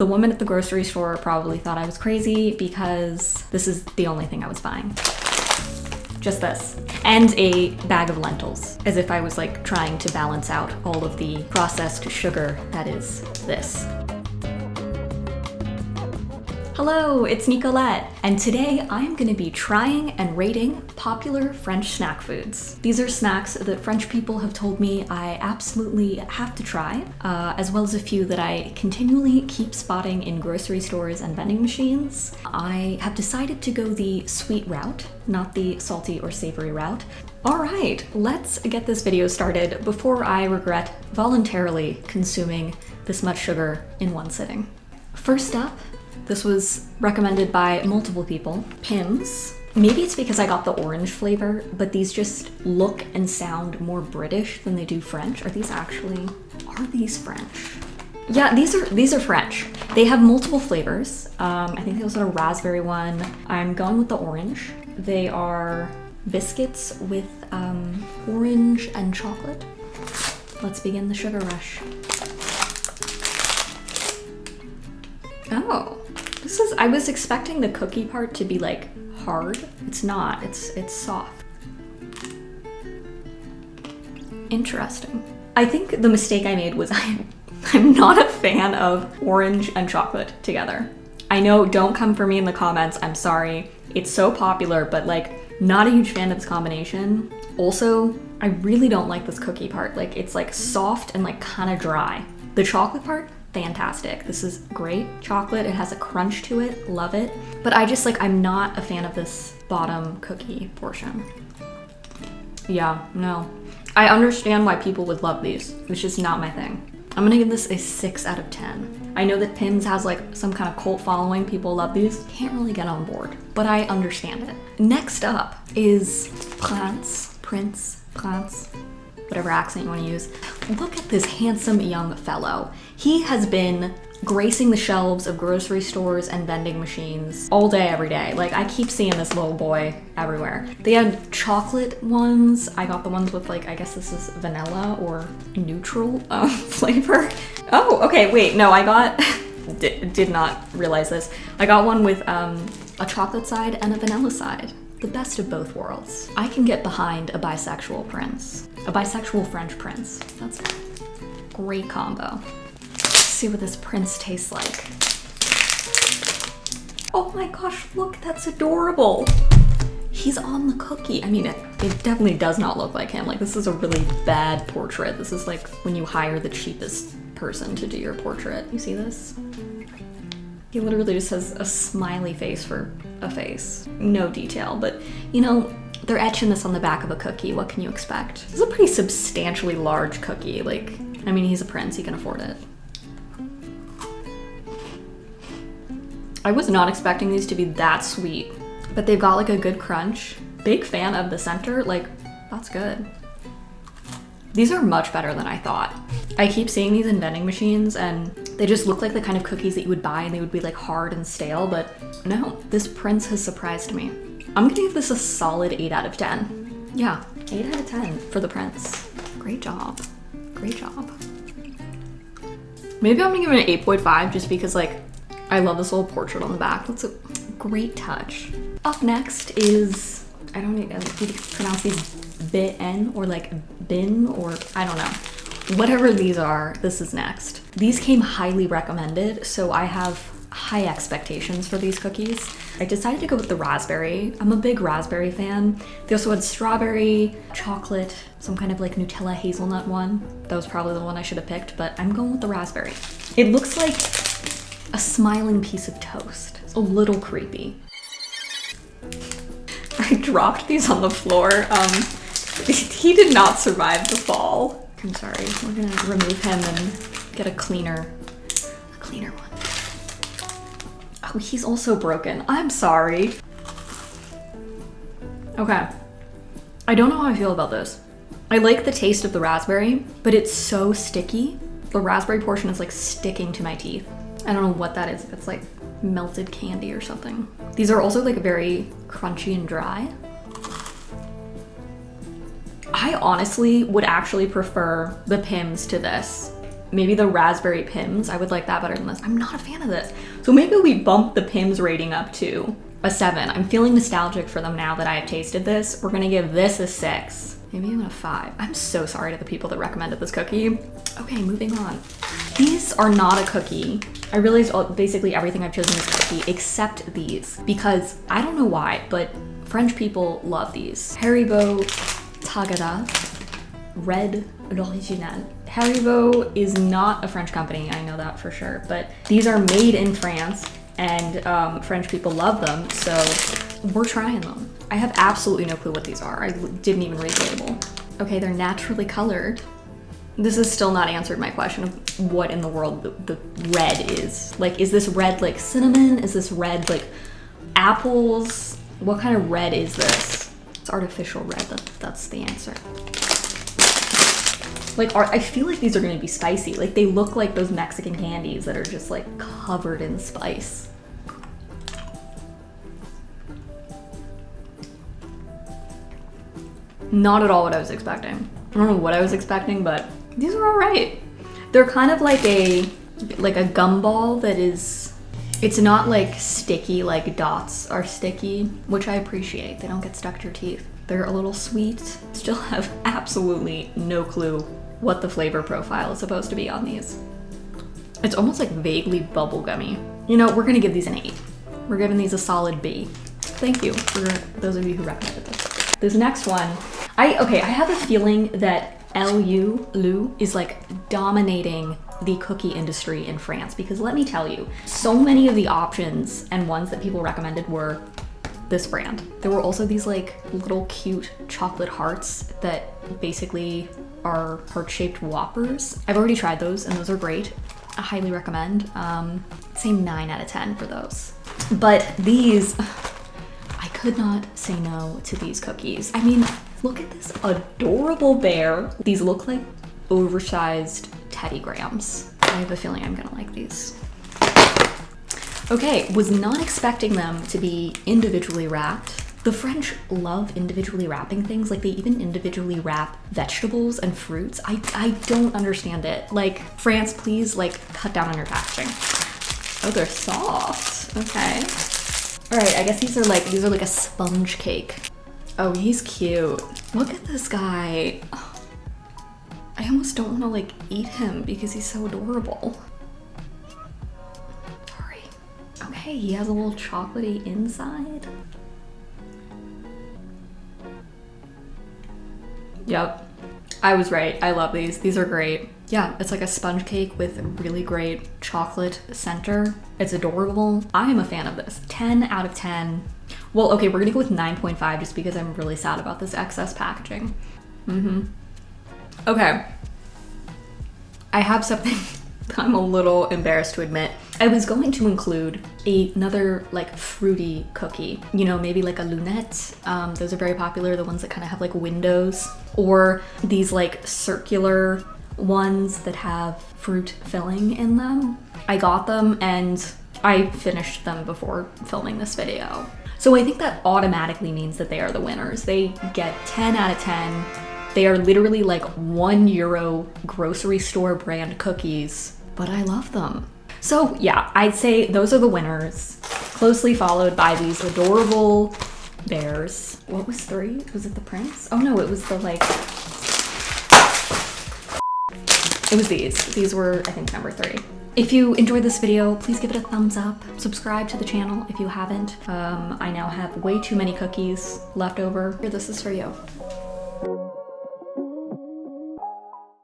The woman at the grocery store probably thought I was crazy because this is the only thing I was buying. Just this. And a bag of lentils, as if I was like trying to balance out all of the processed sugar that is this. Hello, it's Nicolette, and today I'm gonna be trying and rating popular French snack foods. These are snacks that French people have told me I absolutely have to try, as well as a few that I continually keep spotting in grocery stores and vending machines. I have decided to go the sweet route, not the salty or savory route. All right, let's get this video started before I regret voluntarily consuming this much sugar in one sitting. First up, this was recommended by multiple people. Pims. Maybe it's because I got the orange flavor, but these just look and sound more British than they do French. Are these French? Yeah, these are French. They have multiple flavors. I think they also have a raspberry one. I'm going with the orange. They are biscuits with orange and chocolate. Let's begin the sugar rush. Oh. I was expecting the cookie part to be like hard. It's not, it's soft. Interesting. I think the mistake I made was I'm not a fan of orange and chocolate together. I know, don't come for me in the comments, I'm sorry. It's so popular, but like not a huge fan of this combination. Also, I really don't like this cookie part. Like it's like soft and like kind of dry. The chocolate part, fantastic. This is great chocolate. It has a crunch to it. Love it. But I'm not a fan of this bottom cookie portion. Yeah, no. I understand why people would love these. It's just not my thing. I'm gonna give this a 6 out of 10. I know that Pims has like some kind of cult following. People love these. Can't really get on board, but I understand it. Next up is Prince, whatever accent you want to use. Look at this handsome young fellow. He has been gracing the shelves of grocery stores and vending machines all day, every day. Like I keep seeing this little boy everywhere. They had chocolate ones. I got the ones with like, I guess this is vanilla or neutral flavor. Oh, okay, wait, no, I got, did not realize this. I got one with a chocolate side and a vanilla side. The best of both worlds. I can get behind a bisexual prince. A bisexual French prince. That's a great combo. Let's see what this prince tastes like. Oh my gosh, look, that's adorable. He's on the cookie. I mean, it definitely does not look like him. Like this is a really bad portrait. This is like when you hire the cheapest person to do your portrait. You see this? He literally just has a smiley face for a face. No detail, but you know, they're etching this on the back of a cookie. What can you expect? This is a pretty substantially large cookie. Like, I mean, he's a prince, he can afford it. I was not expecting these to be that sweet, but they've got like a good crunch. Big fan of the center, like, that's good. These are much better than I thought. I keep seeing these in vending machines and they just look like the kind of cookies that you would buy and they would be like hard and stale, but no, this prince has surprised me. I'm gonna give this a solid 8 out of 10. Yeah, 8 out of 10 for the prince. Great job, great job. Maybe I'm gonna give it an 8.5 just because like, I love this little portrait on the back. That's a great touch. Up next is, I don't know if you pronounce these bin or like bin or I don't know. Whatever these are, this is next. These came highly recommended, so I have high expectations for these cookies. I decided to go with the raspberry. I'm a big raspberry fan. They also had strawberry, chocolate, some kind of like Nutella hazelnut one. That was probably the one I should have picked, but I'm going with the raspberry. It looks like a smiling piece of toast. It's a little creepy. I dropped these on the floor. He did not survive the fall. I'm sorry, we're gonna remove him and get a cleaner one. Oh, he's also broken. I'm sorry. Okay, I don't know how I feel about this. I like the taste of the raspberry, but it's so sticky. The raspberry portion is like sticking to my teeth. I don't know what that is. It's like melted candy or something. These are also like very crunchy and dry. I honestly would actually prefer the Pims to this. Maybe the raspberry Pims, I would like that better than this. I'm not a fan of this. So maybe we bump the Pims rating up to a 7. I'm feeling nostalgic for them now that I have tasted this. We're gonna give this a 6. Maybe even a 5. I'm so sorry to the people that recommended this cookie. Okay, moving on. These are not a cookie. I realized basically everything I've chosen is cookie except these, because I don't know why, but French people love these. Haribo Tagada Red L'Original. Haribo is not a French company, I know that for sure, but these are made in France and French people love them, so we're trying them. I have absolutely no clue what these are. I didn't even read the label. Okay, they're naturally colored. This has still not answered my question of what in the world the red is. Like, is this red like cinnamon? Is this red like apples? What kind of red is this? It's artificial red, that's the answer. Like, I feel like these are gonna be spicy. Like, they look like those Mexican candies that are just like covered in spice. Not at all what I was expecting. I don't know what I was expecting, but these are all right. They're kind of like a gumball that is, it's not like sticky like dots are sticky, which I appreciate. They don't get stuck to your teeth. They're a little sweet. Still have absolutely no clue what the flavor profile is supposed to be on these. It's almost like vaguely bubblegummy. You know, we're gonna give these an 8. We're giving these a solid B. Thank you for those of you who recommended this. This next one, I have a feeling that Lu is like dominating the cookie industry in France, because let me tell you, so many of the options and ones that people recommended were this brand. There were also these like little cute chocolate hearts that basically are heart-shaped Whoppers. I've already tried those and those are great. I highly recommend. Say 9 out of 10 for those. But these, I could not say no to these cookies. I mean, look at this adorable bear. These look like oversized Teddy Grahams. I have a feeling I'm gonna like these. Okay, was not expecting them to be individually wrapped. The French love individually wrapping things. Like, they even individually wrap vegetables and fruits. I don't understand it. Like, France, please, like, cut down on your packaging. Oh, they're soft. Okay. All right, I guess these are like a sponge cake. Oh, he's cute. Look at this guy. Oh, I almost don't want to like eat him because he's so adorable. Sorry. Okay, he has a little chocolatey inside. Yep, I was right. I love these. These are great. Yeah, it's like a sponge cake with really great chocolate center. It's adorable. I am a fan of this. 10 out of 10. Well, okay, we're gonna go with 9.5 just because I'm really sad about this excess packaging. Okay. I have something that I'm a little embarrassed to admit. I was going to include another like fruity cookie, you know, maybe like a lunette. Those are very popular, the ones that kind of have like windows, or these like circular ones that have fruit filling in them. I got them and I finished them before filming this video. So I think that automatically means that they are the winners. They get 10 out of 10. They are literally like €1 grocery store brand cookies, but I love them. So yeah, I'd say those are the winners, closely followed by these adorable bears. What was 3? Was it the prince? Oh no, it was the like, it was these. These were, I think, number 3. If you enjoyed this video, please give it a thumbs up. Subscribe to the channel if you haven't. I now have way too many cookies left over. Here, this is for you.